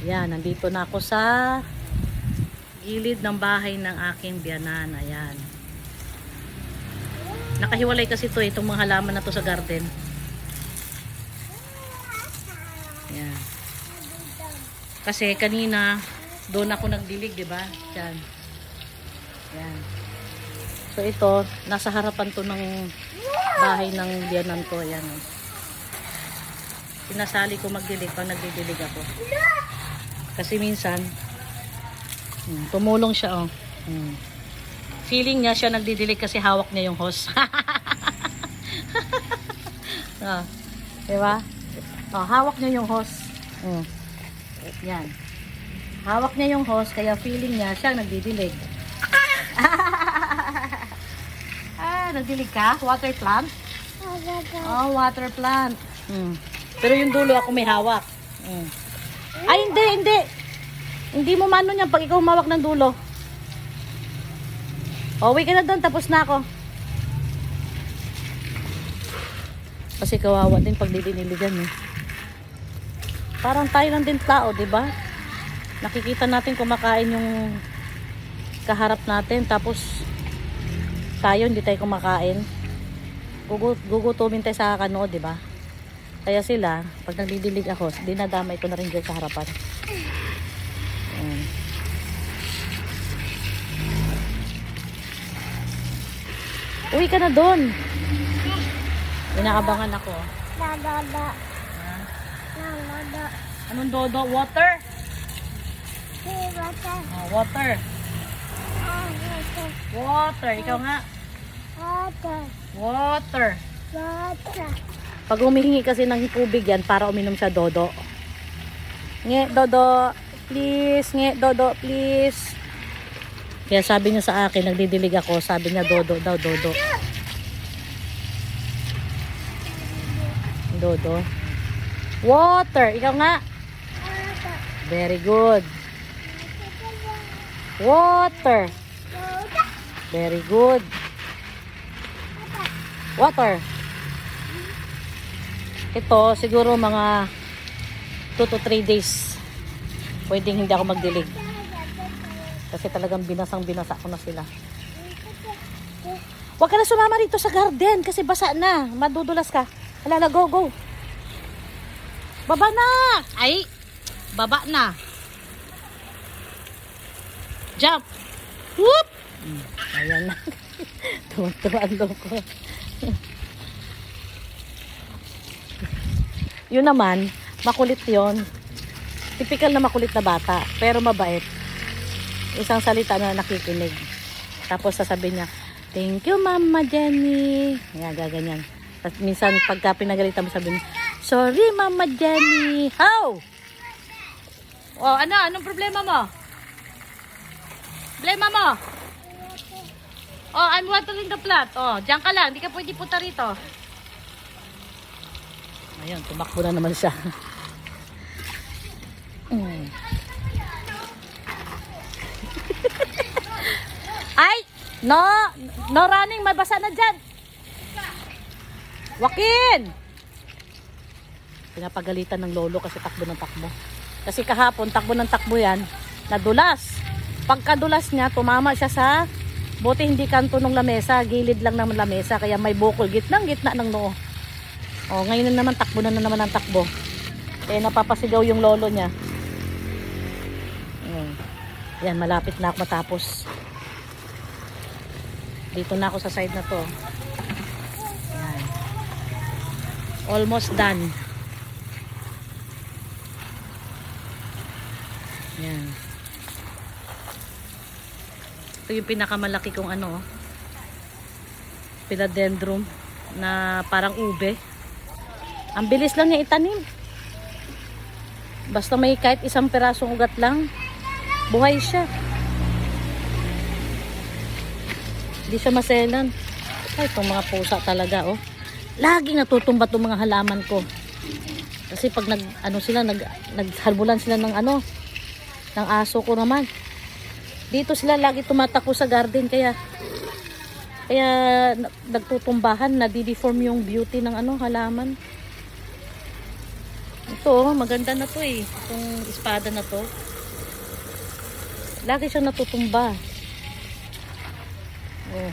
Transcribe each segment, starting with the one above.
Yan, nandito na ako sa gilid ng bahay ng aking biyanan. Ayan. Nakahiwalay kasi ito, itong mga halaman na to sa garden. Ayan. Kasi kanina, doon ako nagdilig, di ba? Yan. Yan. So ito, nasa harapan to ng bahay ng biyanan ko. Ayan. Sinasali ko magdilig pag nagdidilig ako. Kasi minsan, tumulong siya, oh. Feeling niya siya nagdidilig kasi hawak niya yung hose. Oh, diba? Oh, hawak niya yung hose. Yan. Hawak niya yung hose, kaya feeling niya siya nagdidilig. Nagdilig ka? Water plant? Oh, water plant. Pero yung dulo ako may hawak. Ay, hindi. Hindi mo mano niya pag ikaw humawak ng dulo. Uwi ka na doon, tapos na ako. Kasi kawawa din pag didiniligan eh. Parang tayo lang din tao, di ba? Nakikita natin kumakain yung kaharap natin, tapos tayo hindi tayo kumakain. Gugutumin tayo sa kanood, di ba? Kaya sila, pag nagdidilig ako, dinadamay ko na rin dyan sa harapan. Uwi ka na doon. Inaabangan ako. Dodo. Anong dodo? Water? Water. Oh, water. Water. Ikaw nga. Water. Pag humihingi kasi ng tubig yan, para uminom siya, dodo. Nge, dodo. Please. Nge, dodo. Please. Kaya sabi niya sa akin, nagdidilig ako, sabi niya dodo daw, dodo. Dodo. Water. Ikaw nga. Very good. Water. Very good. Water. Ito, siguro mga 2 to 3 days. Pwedeng hindi ako magdilig. Kasi talagang binasang-binasa ko na sila. Huwag ka na sumama rito sa garden kasi basa na. Madudulas ka. Halala, go. Baba na! Ay! Baba na. Jump! Whoop! Ayan na. Tuwan-tuwan ko. Yun naman, makulit yon. Typical na makulit na bata. Pero mabait. Isang salita na nakikinig. Tapos sasabihin niya, thank you Mama Jenny. Yan, gaganyan. At minsan pagka pinagalitan mo sabihin, sorry Mama Jenny. How? Oh, anong problema mo? Problema mo? Oh, I'm watering the plant. Oh, diyan ka lang. Hindi ka pwede punta rito. Ayun, tumakbo na naman siya. Ay! No running, mabasa na dyan. Joaquin! Pinapagalitan ng lolo kasi takbo ng takbo. Kasi kahapon, takbo ng takbo yan, nadulas. Pagkadulas niya, tumama siya sa buti hindi kanto ng lamesa, gilid lang naman lamesa, kaya may bukol, gitna ng noo. O, ngayon na naman, takbo na naman ang takbo. Kaya napapasigaw yung lolo niya. Yan, malapit na ako matapos. Dito na ako sa side na to. Yan. Almost done. Yan. Ito yung pinakamalaki kong philodendron na parang ube. Ang bilis lang niya itanim. Basta may kahit isang pirasong ugat lang, buhay siya. Hindi siya maselan. Ay, itong mga pusa talaga, oh. Lagi natutumba itong mga halaman ko. Kasi pag nagharbulan sila ng ng aso ko naman. Dito sila lagi tumatakbo sa garden, kaya nagtutumbahan, nadideform yung beauty ng halaman. Ito, maganda na to eh. Itong espada na to. Lagi siyang natutumba. Oh.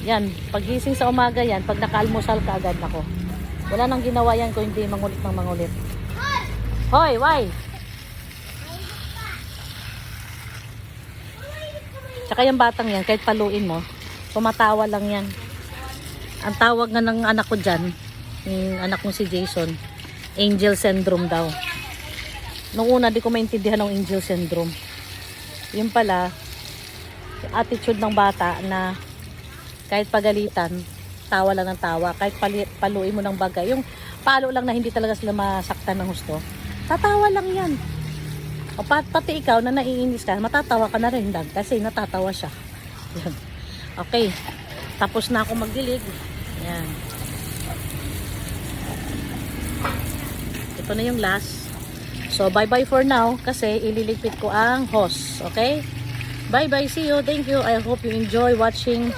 Yan, pagising sa umaga yan, pag nakaalmusal ka agad ako. Wala nang ginawa yan kung hindi mangulit ng mangulit. Hoy, why? Tsaka yung batang yan, kahit paluin mo, tumatawa lang yan. Ang tawag nga ng anak ko dyan, yung anak mo si Jason, angel syndrome daw. Nung una, di ko maintindihan ng angel syndrome. Yung pala, yung attitude ng bata na kahit pagalitan, tawa lang ng tawa. Kahit paluin mo ng bagay. Yung palo lang na hindi talaga sila masaktan ng gusto. Tatawa lang yan. O pati ikaw na naiinis ka, matatawa ka na rin lang kasi natatawa siya. Yan. Okay. Tapos na ako magdilig. Yan. Ito na yung last. So bye-bye for now kasi ililigpit ko ang hose. Okay? Bye-bye. See you. Thank you. I hope you enjoy watching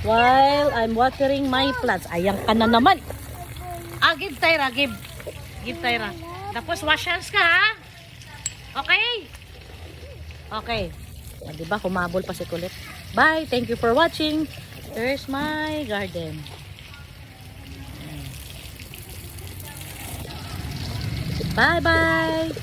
while I'm watering my plants. Ayan ka na naman. Give Tyra, give. Give Tyra. Tapos wash hands ka ha. Okay? Okay. Diba, humabol pa si Kulit. Bye. Thank you for watching. There's my garden. Bye-bye.